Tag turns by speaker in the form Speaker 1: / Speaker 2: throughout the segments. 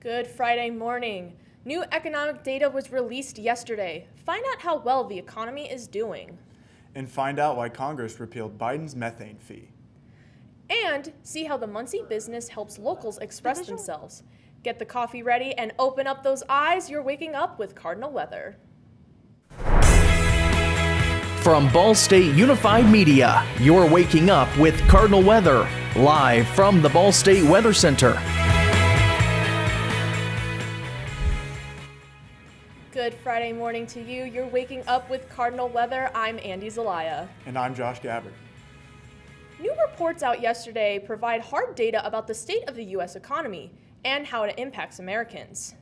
Speaker 1: Good Friday morning. New economic data was released yesterday. Find out how well the economy is doing.
Speaker 2: And find out why Congress repealed Biden's methane fee.
Speaker 1: And see how the Muncie business helps locals express themselves. Get the coffee ready and open up those eyes. You're waking up with Cardinal weather.
Speaker 3: From Ball State Unified Media, you're waking up with Cardinal weather, live from the Ball State Weather Center.
Speaker 1: Good Friday morning to you. You're waking up with Cardinal weather. I'm Andy Zelaya.
Speaker 2: And I'm Josh Gabbard.
Speaker 1: New reports out yesterday provide hard data about the state of the U.S. economy and how it impacts Americans.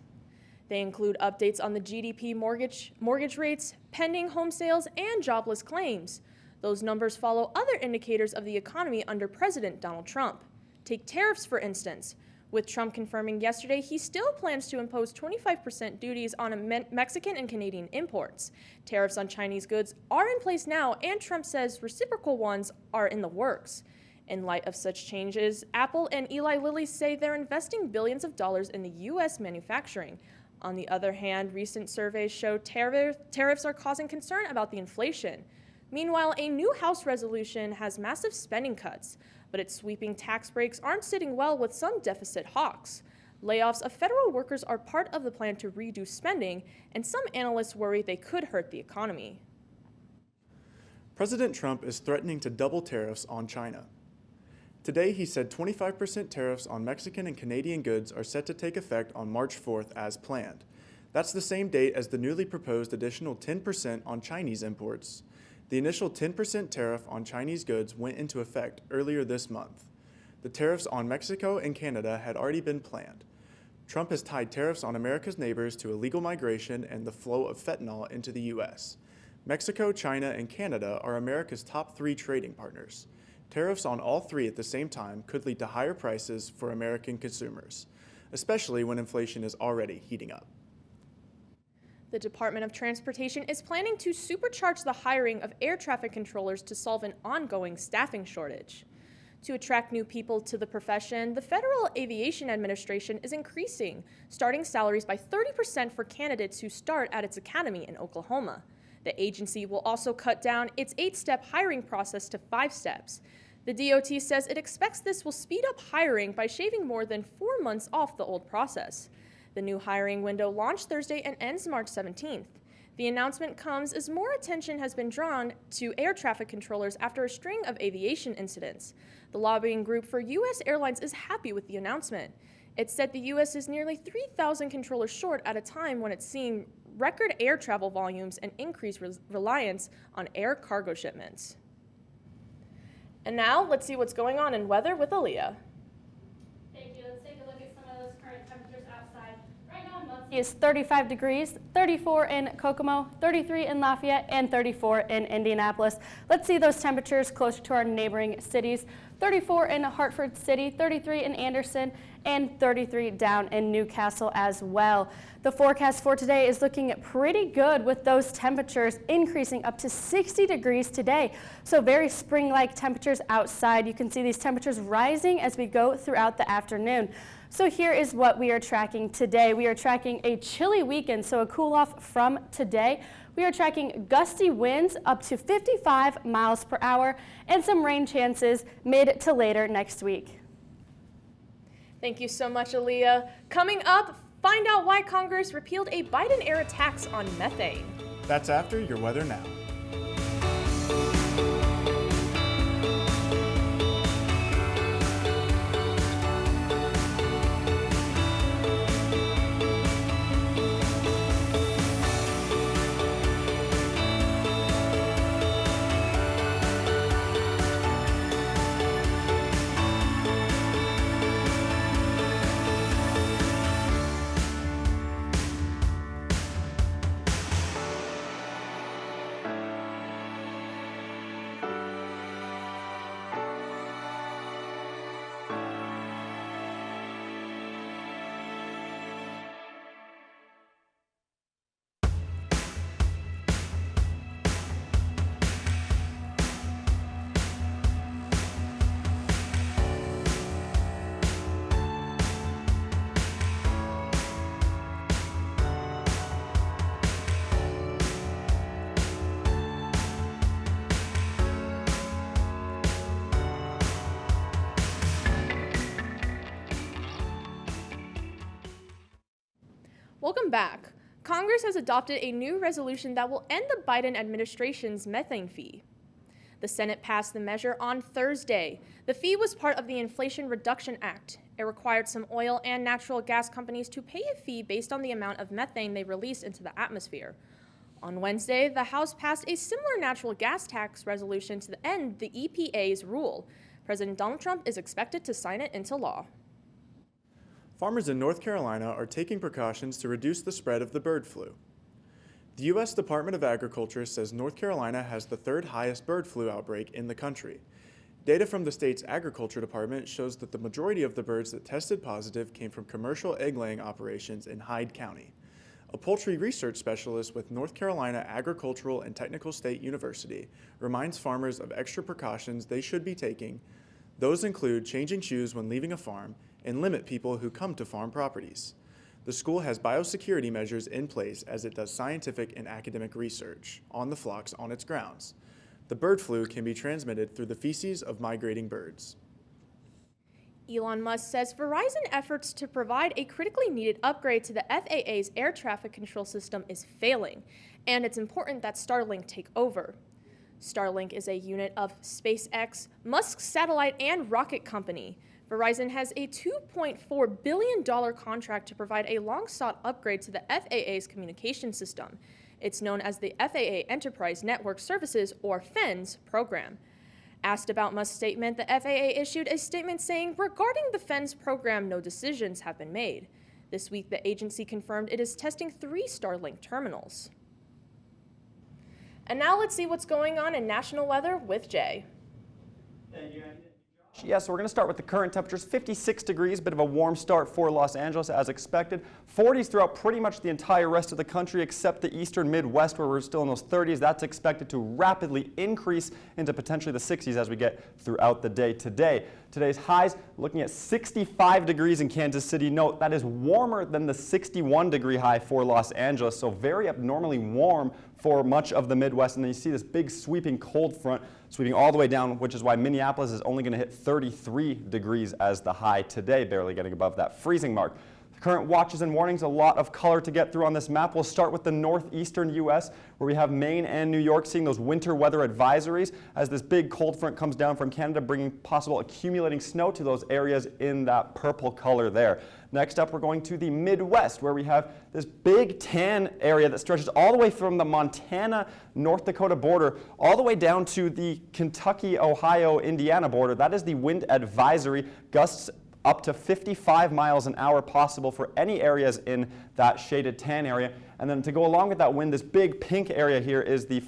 Speaker 1: They include updates on the GDP mortgage rates, pending home sales, and jobless claims. Those numbers follow other indicators of the economy under President Donald Trump. Take tariffs, for instance. With Trump confirming yesterday he still plans to impose 25% duties on Mexican and Canadian imports. Tariffs on Chinese goods are in place now, and Trump says reciprocal ones are in the works. In light of such changes, Apple and Eli Lilly say they're investing billions of dollars in the U.S. manufacturing. On the other hand, recent surveys show tariffs are causing concern about the inflation. Meanwhile, a new House resolution has massive spending cuts, but its sweeping tax breaks aren't sitting well with some deficit hawks. Layoffs of federal workers are part of the plan to reduce spending, and some analysts worry they could hurt the economy.
Speaker 2: President Trump is threatening to double tariffs on China. Today, he said 25% tariffs on Mexican and Canadian goods are set to take effect on March 4th as planned. That's the same date as the newly proposed additional 10% on Chinese imports. The initial 10% tariff on Chinese goods went into effect earlier this month. The tariffs on Mexico and Canada had already been planned. Trump has tied tariffs on America's neighbors to illegal migration and the flow of fentanyl into the U.S. Mexico, China, and Canada are America's top 3 trading partners. Tariffs on all 3 at the same time could lead to higher prices for American consumers, especially when inflation is already heating up.
Speaker 1: The Department of Transportation is planning to supercharge the hiring of air traffic controllers to solve an ongoing staffing shortage. To attract new people to the profession, the Federal Aviation Administration is increasing starting salaries by 30% for candidates who start at its academy in Oklahoma. The agency will also cut down its 8-step hiring process to 5 steps. The DOT says it expects this will speed up hiring by shaving more than 4 months off the old process. The new hiring window launched Thursday and ends March 17th. The announcement comes as more attention has been drawn to air traffic controllers after a string of aviation incidents. The lobbying group for U.S. Airlines is happy with the announcement. It said the U.S. is nearly 3,000 controllers short at a time when it's seeing record air travel volumes and increased reliance on air cargo shipments. And now, let's see what's going on in weather with Aaliyah.
Speaker 4: Thank you. Let's take a look at some of those current temperatures outside. Right now, Muncie is 35 degrees, 34 in Kokomo, 33 in Lafayette, and 34 in Indianapolis. Let's see those temperatures closer to our neighboring cities. 34 in Hartford City, 33 in Anderson, and 33 down in Newcastle as well. The forecast for today is looking pretty good with those temperatures increasing up to 60 degrees today. So very spring-like temperatures outside. You can see these temperatures rising as we go throughout the afternoon. So here is what we are tracking today. We are tracking a chilly weekend, so a cool off from today. We are tracking gusty winds up to 55 miles per hour and some rain chances mid to later next week.
Speaker 1: Thank you so much, Aaliyah. Coming up, find out why Congress repealed a Biden-era tax on methane.
Speaker 2: That's after your weather now.
Speaker 1: Welcome back. Congress has adopted a new resolution that will end the Biden administration's methane fee. The Senate passed the measure on Thursday. The fee was part of the Inflation Reduction Act. It required some oil and natural gas companies to pay a fee based on the amount of methane they released into the atmosphere. On Wednesday, the House passed a similar natural gas tax resolution to end the EPA's rule. President Donald Trump is expected to sign it into law.
Speaker 2: Farmers in North Carolina are taking precautions to reduce the spread of the bird flu. The U.S. Department of Agriculture says North Carolina has the third highest bird flu outbreak in the country. Data from the state's Agriculture Department shows that the majority of the birds that tested positive came from commercial egg-laying operations in Hyde County. A poultry research specialist with North Carolina Agricultural and Technical State University reminds farmers of extra precautions they should be taking. Those include changing shoes when leaving a farm and limit people who come to farm properties. The school has biosecurity measures in place as it does scientific and academic research on the flocks on its grounds. The bird flu can be transmitted through the feces of migrating birds.
Speaker 1: Elon Musk says Verizon efforts to provide a critically needed upgrade to the FAA's air traffic control system is failing, and it's important that Starlink take over. Starlink is a unit of SpaceX, Musk's satellite and rocket company. Verizon has a $2.4 billion contract to provide a long-sought upgrade to the FAA's communication system. It's known as the FAA Enterprise Network Services, or FENS, program. Asked about Musk's statement, the FAA issued a statement saying, regarding the FENS program, no decisions have been made. This week, the agency confirmed it is testing 3 Starlink terminals. And now let's see what's going on in national weather with Jay.
Speaker 5: Yeah, so we're going to start with the current temperatures. 56 degrees, bit of a warm start for Los Angeles as expected. 40s throughout pretty much the entire rest of the country except the eastern Midwest where we're still in those 30s. That's expected to rapidly increase into potentially the 60s as we get throughout the day today. Today's highs looking at 65 degrees in Kansas City. Note that is warmer than the 61-degree high for Los Angeles, so very abnormally warm for much of the Midwest. And then you see this big sweeping cold front sweeping all the way down, which is why Minneapolis is only going to hit 33 degrees as the high today, barely getting above that freezing mark. The current watches and warnings, a lot of color to get through on this map. We'll start with the northeastern U.S., where we have Maine and New York seeing those winter weather advisories as this big cold front comes down from Canada, bringing possible accumulating snow to those areas in that purple color there. Next up, we're going to the Midwest, where we have this big tan area that stretches all the way from the Montana-North Dakota border all the way down to the Kentucky-Ohio-Indiana border. That is the wind advisory. Gusts up to 55 miles an hour possible for any areas in that shaded tan area. And then to go along with that wind, this big pink area here is the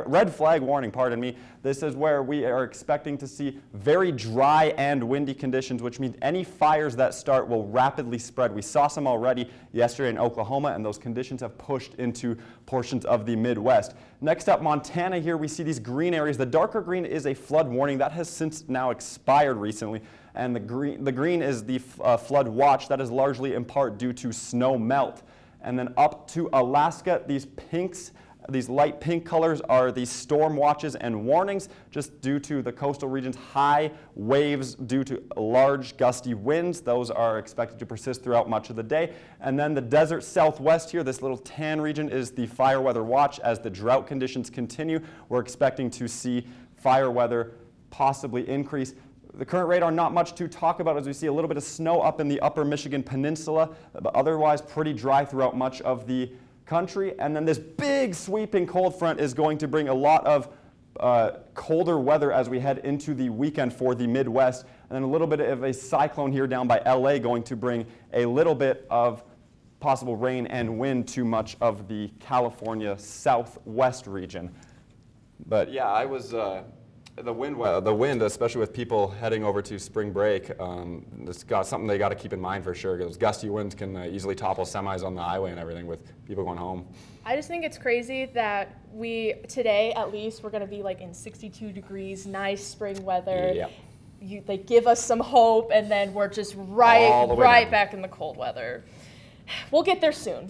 Speaker 5: red flag warning, pardon me. This is where we are expecting to see very dry and windy conditions, which means any fires that start will rapidly spread. We saw some already yesterday in Oklahoma, and those conditions have pushed into portions of the Midwest. Next up, Montana here, we see these green areas. The darker green is a flood warning. That has since now expired recently. And the green is the flood watch. That is largely in part due to snow melt. And then up to Alaska, these pinks, these light pink colors are the storm watches and warnings, just due to the coastal region's high waves due to large gusty winds. Those are expected to persist throughout much of the day. And then the desert southwest here, this little tan region, is the fire weather watch. As the drought conditions continue, we're expecting to see fire weather possibly increase. The current radar, not much to talk about as we see a little bit of snow up in the upper Michigan Peninsula, but otherwise pretty dry throughout much of the country. And then this big sweeping cold front is going to bring a lot of colder weather as we head into the weekend for the Midwest. And then a little bit of a cyclone here down by LA going to bring a little bit of possible rain and wind to much of the California southwest region. But yeah, I was... The wind, especially with people heading over to spring break, it's got something they got to keep in mind for sure. Those gusty winds can easily topple semis on the highway and everything with people going home.
Speaker 1: I just think it's crazy that today at least, we're going to be like in 62 degrees, nice spring weather.
Speaker 5: Yep.
Speaker 1: They give us some hope, and then we're just right back in the cold weather. We'll get there soon.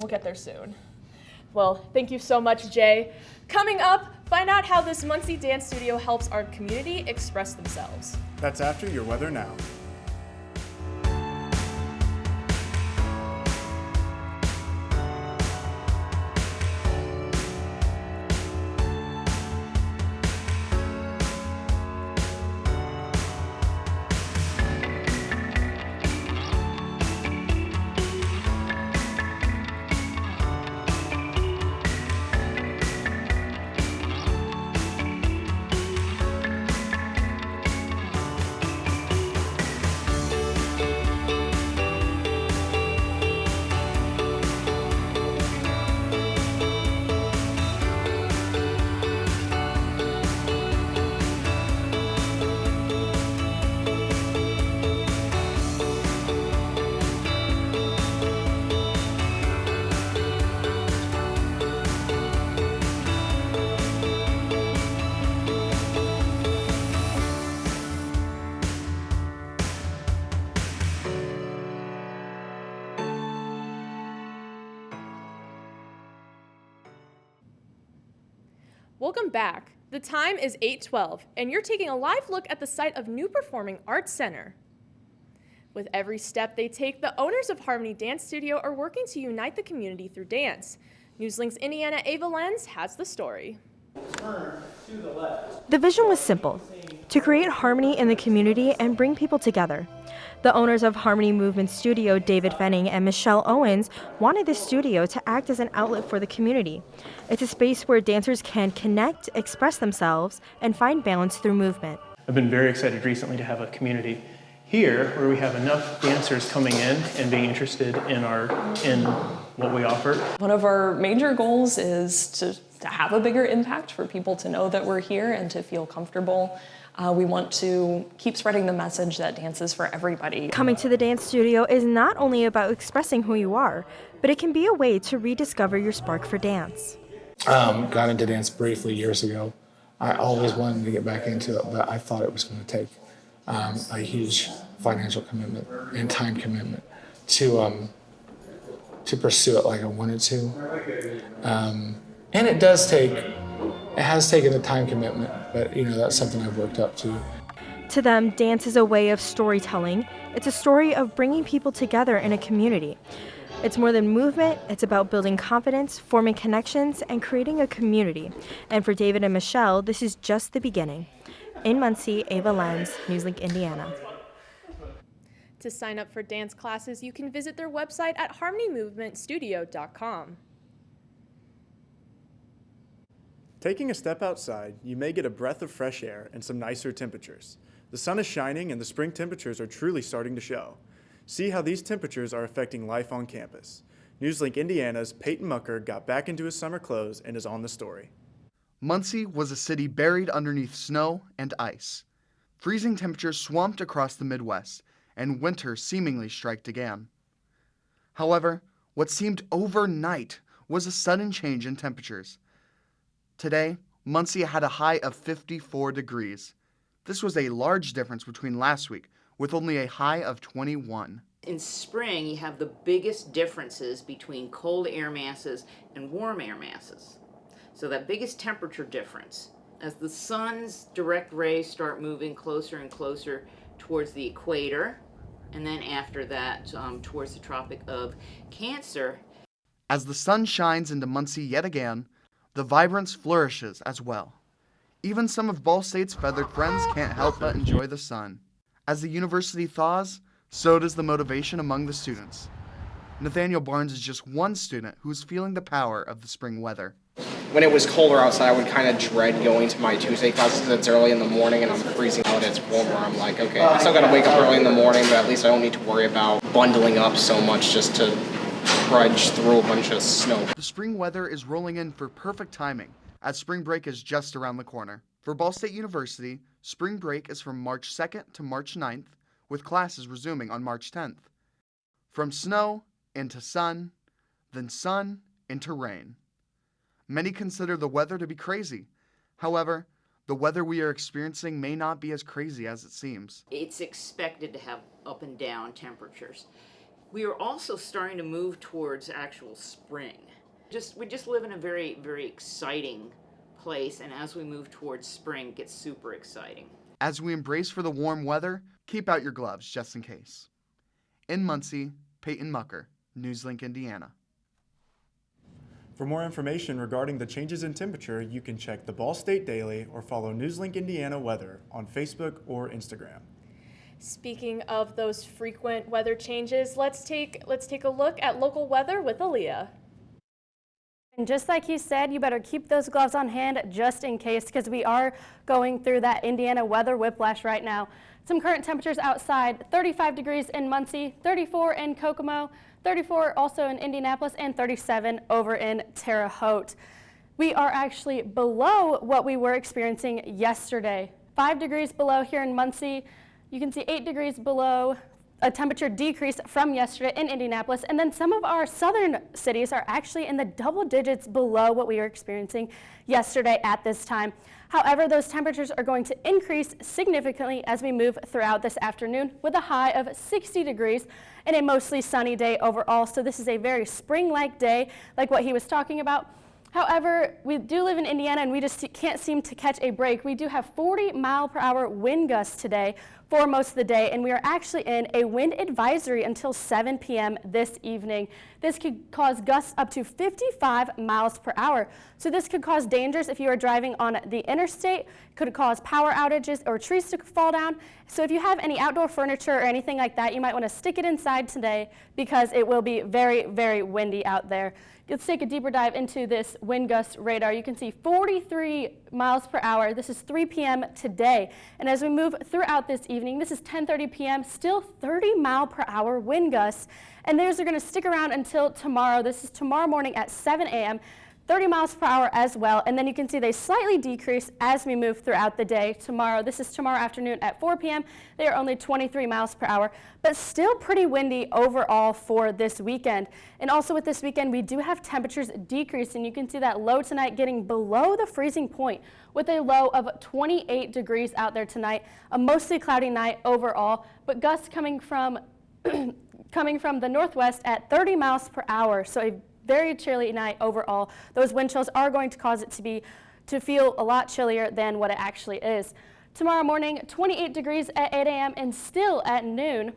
Speaker 1: Well, thank you so much, Jay. Coming up, find out how this Muncie Dance Studio helps our community express themselves.
Speaker 2: That's after your weather now.
Speaker 1: Welcome back. The time is 8:12, and you're taking a live look at the site of New Performing Arts Center. With every step they take, the owners of Harmony Dance Studio are working to unite the community through dance. Newslink's Indiana Ava Lenz has the story.
Speaker 6: The vision was simple: to create harmony in the community and bring people together. The owners of Harmony Movement Studio, David Fenning and Michelle Owens, wanted the studio to act as an outlet for the community. It's a space where dancers can connect, express themselves, and find balance through movement.
Speaker 7: I've been very excited recently to have a community here where we have enough dancers coming in and being interested in what we offer.
Speaker 8: One of our major goals is to have a bigger impact, for people to know that we're here and to feel comfortable. We want to keep spreading the message that dance is for everybody.
Speaker 6: Coming to the dance studio is not only about expressing who you are, but it can be a way to rediscover your spark for dance.
Speaker 9: Got into dance briefly years ago. I always wanted to get back into it, but I thought it was going to take a huge financial commitment and time commitment to pursue it like I wanted to. And it has taken a time commitment, but that's something I've worked up to.
Speaker 6: To them, dance is a way of storytelling. It's a story of bringing people together in a community. It's more than movement, it's about building confidence, forming connections, and creating a community. And for David and Michelle, this is just the beginning. In Muncie, Ava Lenz, Newslink, Indiana.
Speaker 1: To sign up for dance classes, you can visit their website at harmonymovementstudio.com.
Speaker 2: Taking a step outside, you may get a breath of fresh air and some nicer temperatures. The sun is shining and the spring temperatures are truly starting to show. See how these temperatures are affecting life on campus. Newslink Indiana's Peyton Mucker got back into his summer clothes and is on the story.
Speaker 10: Muncie was a city buried underneath snow and ice. Freezing temperatures swamped across the Midwest, and winter seemingly striked again. However, what seemed overnight was a sudden change in temperatures. Today, Muncie had a high of 54 degrees. This was a large difference between last week, with only a high of 21.
Speaker 11: In spring, you have the biggest differences between cold air masses and warm air masses. So that biggest temperature difference, as the sun's direct rays start moving closer and closer towards the equator, and then after that towards the Tropic of Cancer.
Speaker 10: As the sun shines into Muncie yet again, the vibrance flourishes as well. Even some of Ball State's feathered friends can't help but enjoy the sun. As the university thaws, so does the motivation among the students. Nathaniel Barnes is just one student who's feeling the power of the spring weather.
Speaker 12: When it was colder outside, I would kind of dread going to my Tuesday classes because it's early in the morning and I'm freezing out. It's warmer. I'm like, okay, I still got to wake up early in the morning, but at least I don't need to worry about bundling up so much just to trudge through a bunch of snow.
Speaker 10: The spring weather is rolling in for perfect timing, as spring break is just around the corner. For Ball State University, spring break is from March 2nd to March 9th, with classes resuming on March 10th. From snow into sun, then sun into rain. Many consider the weather to be crazy. However, the weather we are experiencing may not be as crazy as it seems.
Speaker 11: It's expected to have up and down temperatures. We are also starting to move towards actual spring. We just live in a very, very exciting place, and as we move towards spring, it gets super exciting.
Speaker 10: As we embrace for the warm weather, keep out your gloves just in case. In Muncie, Peyton Mucker, Newslink, Indiana.
Speaker 2: For more information regarding the changes in temperature, you can check the Ball State Daily or follow Newslink Indiana Weather on Facebook or Instagram.
Speaker 1: Speaking of those frequent weather changes, let's take a look at local weather with Aaliyah.
Speaker 4: And just like he said, you better keep those gloves on hand just in case, because we are going through that Indiana weather whiplash right now. Some current temperatures outside: 35 degrees in Muncie, 34 in Kokomo, 34 also in Indianapolis, and 37 over in Terre Haute. We are actually below what we were experiencing yesterday. 5 degrees below here in Muncie. You can see 8 degrees below, a temperature decrease from yesterday in Indianapolis, and then some of our southern cities are actually in the double digits below what we were experiencing yesterday at this time. However, those temperatures are going to increase significantly as we move throughout this afternoon, with a high of 60 degrees and a mostly sunny day overall. So this is a very spring-like day, like what he was talking about. However, we do live in Indiana and we just can't seem to catch a break. We do have 40-mile-per-hour wind gusts today for most of the day, and we are actually in a wind advisory until 7 p.m. this evening. This could cause gusts up to 55 miles per hour. So this could cause dangers if you are driving on the interstate, could cause power outages or trees to fall down. So if you have any outdoor furniture or anything like that, you might want to stick it inside today because it will be very, very windy out there. Let's take a deeper dive into this wind gust radar. You can see 43 miles per hour. This is 3 p.m. today. And as we move throughout this evening, this is 10:30 p.m., still 30 mile per hour wind gusts. And those are going to stick around until tomorrow. This is tomorrow morning at 7 a.m., 30 miles per hour as well. And then you can see they slightly decrease as we move throughout the day tomorrow. This is tomorrow afternoon at 4 p.m. They are only 23 miles per hour, but still pretty windy overall for this weekend. And also with this weekend, we do have temperatures decreasing. You can see that low tonight getting below the freezing point with a low of 28 degrees out there tonight. A mostly cloudy night overall, but gusts coming from coming from the northwest at 30 miles per hour. So a very chilly night overall. Those wind chills are going to cause it to feel a lot chillier than what it actually is. Tomorrow morning, 28 degrees at 8 a.m. and still at noon,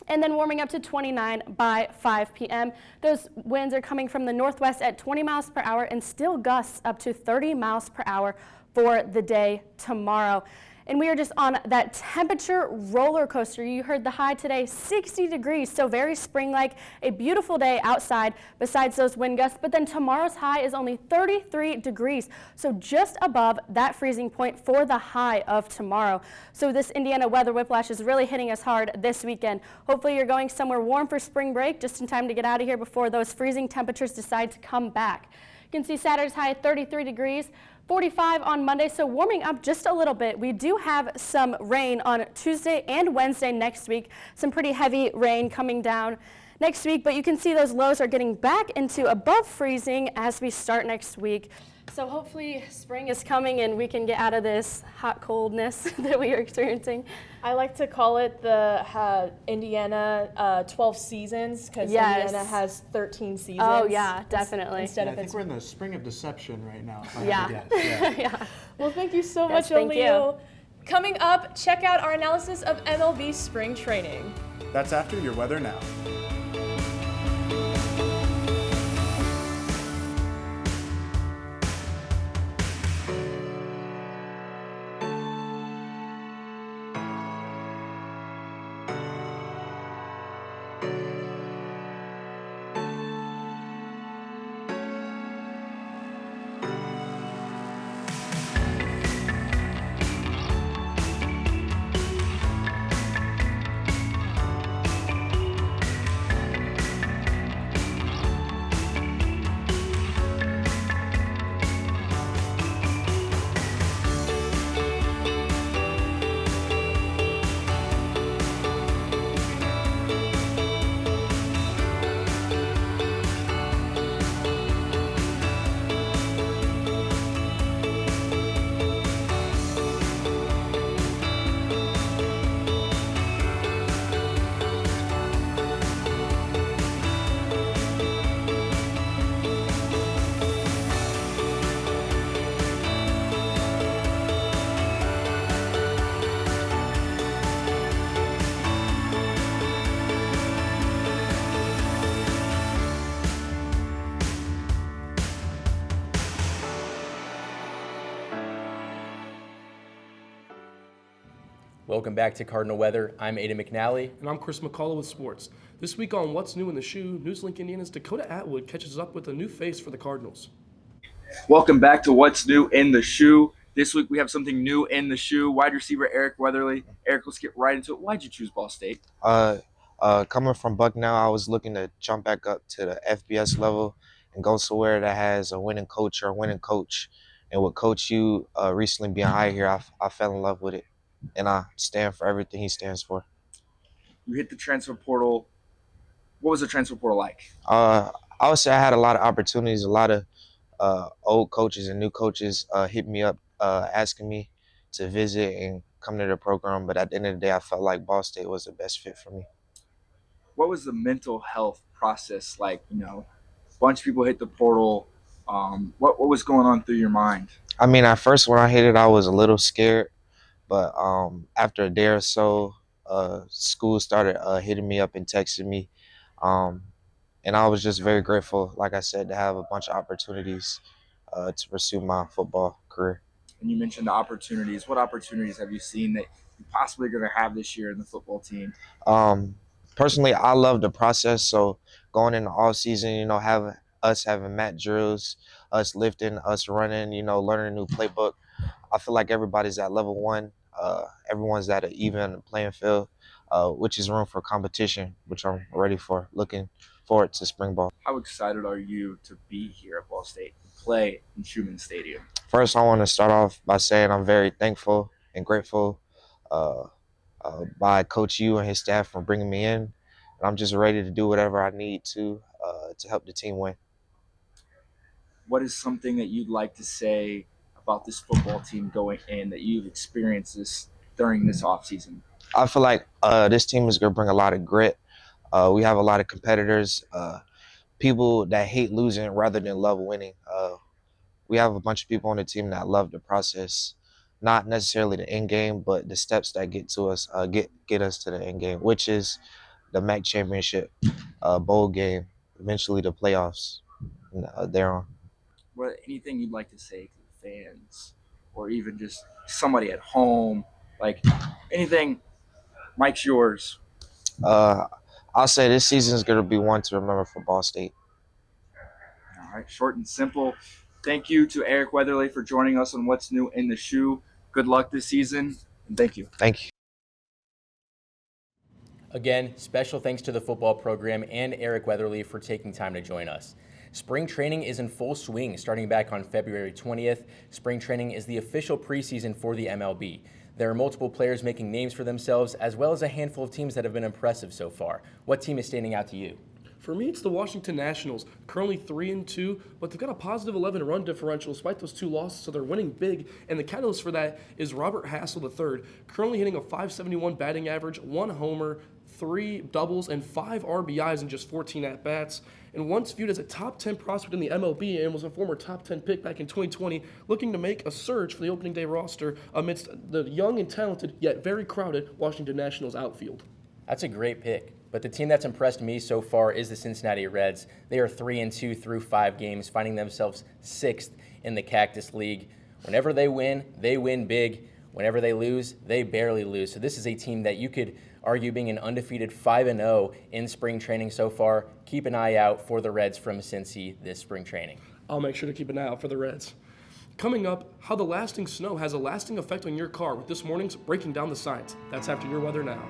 Speaker 4: and then warming up to 29 by 5 p.m. Those winds are coming from the northwest at 20 miles per hour and still gusts up to 30 miles per hour for the day tomorrow. And we are just on that temperature roller coaster. You heard the high today, 60 degrees, so very spring-like, a beautiful day outside besides those wind gusts. But then tomorrow's high is only 33 degrees, so just above that freezing point for the high of tomorrow. So this Indiana weather whiplash is really hitting us hard this weekend. Hopefully you're going somewhere warm for spring break, just in time to get out of here before those freezing temperatures decide to come back. You can see Saturday's high at 33 degrees. 45 on Monday, so warming up just a little bit. We do have some rain on Tuesday and Wednesday next week, some pretty heavy rain coming down next week, but you can see those lows are getting back into above freezing as we start next week. So hopefully spring is coming and we can get out of this hot coldness that we are experiencing.
Speaker 1: I like to call it the Indiana 12 seasons because
Speaker 4: Yes.
Speaker 1: Indiana has 13 seasons.
Speaker 4: Oh yeah, definitely.
Speaker 1: Instead
Speaker 13: I
Speaker 1: of
Speaker 13: think
Speaker 1: its
Speaker 13: we're in the spring of deception right now. If I
Speaker 4: Yeah.
Speaker 13: had to guess.
Speaker 4: Yeah.
Speaker 1: Well, thank you so
Speaker 4: Yes,
Speaker 1: much,
Speaker 4: thank you.
Speaker 1: O'Leil. Coming up, check out our analysis of MLB spring training.
Speaker 2: That's after your weather now.
Speaker 14: Welcome back to Cardinal Weather. I'm Aiden McNally.
Speaker 15: And I'm Chris McCullough with sports. This week on What's New in the Shoe, Newslink Indiana's Dakota Atwood catches up with a new face for the Cardinals.
Speaker 16: Welcome back to What's New in the Shoe. This week we have something new in the shoe. Wide receiver Eric Weatherly. Eric, let's get right into it. Why'd you choose Ball State?
Speaker 17: Coming from Bucknell, I was looking to jump back up to the FBS level and go somewhere that has a winning coach or a winning coach. And with Coach U recently being hired here, I fell in love with it. And I stand for everything he stands for.
Speaker 16: You hit the transfer portal. What was the transfer portal like?
Speaker 17: I would say I had a lot of opportunities. A lot of old coaches and new coaches hit me up asking me to visit and come to the program. But at the end of the day, I felt like Ball State was the best fit for me.
Speaker 16: What was the mental health process like? You know, a bunch of people hit the portal. What was going on through your mind?
Speaker 17: I mean, at first when I hit it, I was a little scared, but after a day or so, school started hitting me up and texting me, um, and I was just very grateful, like I said, to have a bunch of opportunities to pursue my football career.
Speaker 16: And you mentioned the opportunities. What opportunities have you seen that you're possibly going to have this year in the football team?
Speaker 17: Um, Personally, I love the process. So going in the off season, having mat drills, us lifting, us running, learning a new playbook. I feel like everybody's at level one. Everyone's at an even playing field, which is room for competition, which I'm ready for. Looking forward to spring ball.
Speaker 16: How excited are you to be here at Ball State, to play in Schumann Stadium?
Speaker 17: First, I want to start off by saying I'm very thankful and grateful uh, by Coach U and his staff for bringing me in. And I'm just ready to do whatever I need to help the team win.
Speaker 16: What is something that you'd like to say about this football team going in that you've experienced during this offseason?
Speaker 17: I feel like this team is going to bring a lot of grit. We have a lot of competitors, people that hate losing rather than love winning. We have a bunch of people on the team that love the process, not necessarily the end game, but the steps that get to us, get us to the end game, which is the MAC championship, bowl game, eventually the playoffs. Thereon.
Speaker 16: Anything you'd like to say to the fans, or even just somebody at home, like anything? Mike's yours.
Speaker 17: I'll say this season is going to be one to remember for Ball State.
Speaker 16: All right, short and simple. Thank you to Eric Weatherly for joining us on What's New in the Shoe. Good luck this season, and thank you.
Speaker 17: Thank you.
Speaker 14: Again, special thanks to the football program and Eric Weatherly for taking time to join us. Spring training is in full swing starting back on February 20th. Spring training is the official preseason for the MLB. There are multiple players making names for themselves, as well as a handful of teams that have been impressive so far. What team is standing out to you?
Speaker 15: For me, it's the Washington Nationals, currently 3-2, but they've got a positive 11 run differential despite those 2 losses, so they're winning big. And the catalyst for that is Robert Hassel III, currently hitting a .571 batting average, 1 homer, 3 doubles, and 5 RBIs in just 14 at-bats. And once viewed as a top 10 prospect in the MLB and was a former top 10 pick back in 2020, looking to make a surge for the opening day roster amidst the young and talented, yet very crowded Washington Nationals outfield.
Speaker 14: That's a great pick. But the team that's impressed me so far is the Cincinnati Reds. They are 3-2 through 5 games, finding themselves 6th in the Cactus League. Whenever they win big. Whenever they lose, they barely lose. So this is a team that you could argue being an undefeated 5-0 in spring training so far. Keep an eye out for the Reds from Cincy this spring training.
Speaker 15: I'll make sure to keep an eye out for the Reds. Coming up, how the lasting snow has a lasting effect on your car with this morning's Breaking Down the Science. That's after your weather now.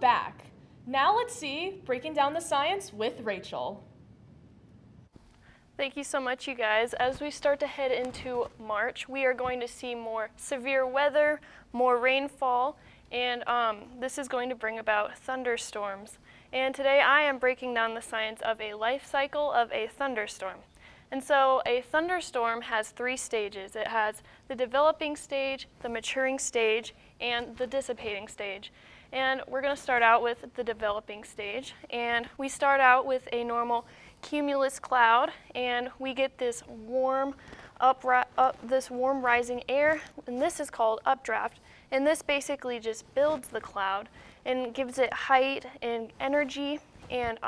Speaker 1: back. Now let's see Breaking Down the Science with Rachel.
Speaker 4: Thank you so much, you guys. As we start to head into March, we are going to see more severe weather, more rainfall, and this is going to bring about thunderstorms. And today I am breaking down the science of a life cycle of a thunderstorm. And so a thunderstorm has 3 stages. It has the developing stage, the maturing stage, and the dissipating stage. And we're going to start out with the developing stage. And we start out with a normal cumulus cloud, and we get this warm rising air, and this is called updraft. And this basically just builds the cloud and gives it height and energy, and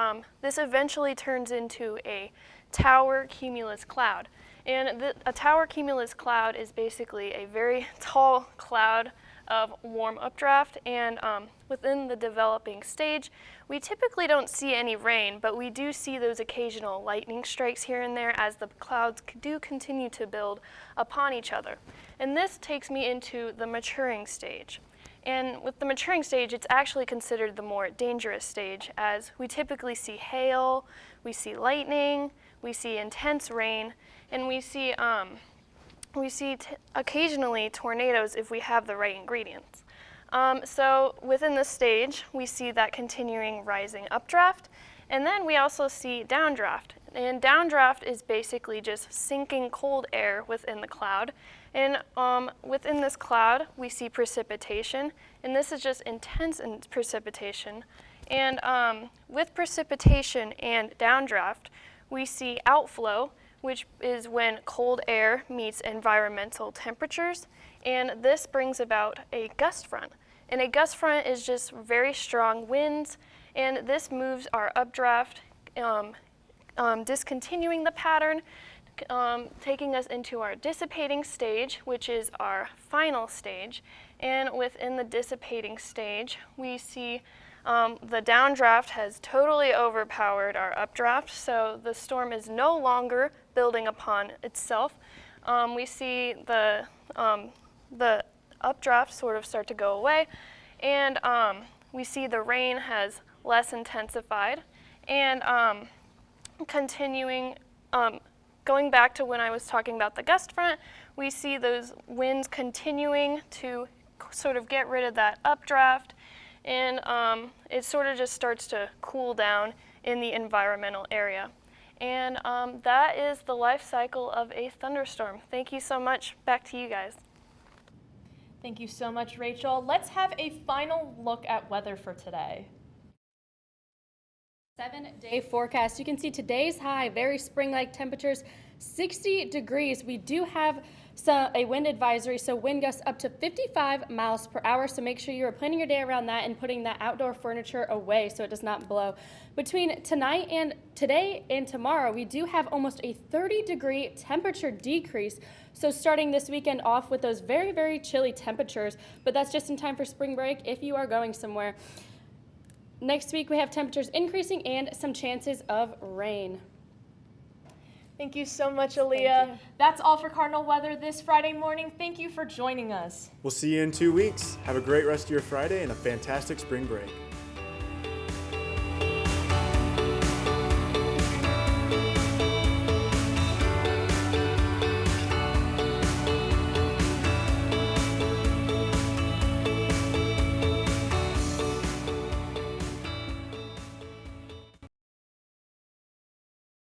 Speaker 4: this eventually turns into a tower cumulus cloud. And a tower cumulus cloud is basically a very tall cloud of warm updraft, and within the developing stage, we typically don't see any rain, but we do see those occasional lightning strikes here and there as the clouds do continue to build upon each other. And this takes me into the maturing stage. And with the maturing stage, it's actually considered the more dangerous stage, as we typically see hail, we see lightning, we see intense rain, and we see occasionally tornadoes if we have the right ingredients. So within this stage, we see that continuing rising updraft, and then we also see downdraft. And downdraft is basically just sinking cold air within the cloud. And within this cloud, we see precipitation, and this is just intense precipitation. And with precipitation and downdraft, we see outflow, which is when cold air meets environmental temperatures, and this brings about a gust front. And a gust front is just very strong winds, and this moves our updraft, discontinuing the pattern, taking us into our dissipating stage, which is our final stage. And within the dissipating stage, we see the downdraft has totally overpowered our updraft, so the storm is no longer building upon itself. We see the updraft sort of start to go away, and we see the rain has less intensified. And going back to when I was talking about the gust front, we see those winds continuing to sort of get rid of that updraft, and it sort of just starts to cool down in the environmental area. And that is the life cycle of a thunderstorm. Thank you so much. Back to you guys.
Speaker 1: Thank you so much, Rachel. Let's have a final look at weather for today.
Speaker 4: 7-day forecast. You can see today's high, very spring-like temperatures, 60 degrees. We do have a wind advisory, so wind gusts up to 55 miles per hour, so make sure you're planning your day around that and putting that outdoor furniture away so it does not blow. Between today and tomorrow, we do have almost a 30-degree temperature decrease, so starting this weekend off with those very, very chilly temperatures, but that's just in time for spring break if you are going somewhere. Next week, we have temperatures increasing and some chances of rain.
Speaker 1: Thank you so much, Aaliyah. That's all for Cardinal Weather this Friday morning. Thank you for joining us.
Speaker 2: We'll see you in 2 weeks. Have a great rest of your Friday and a fantastic spring break.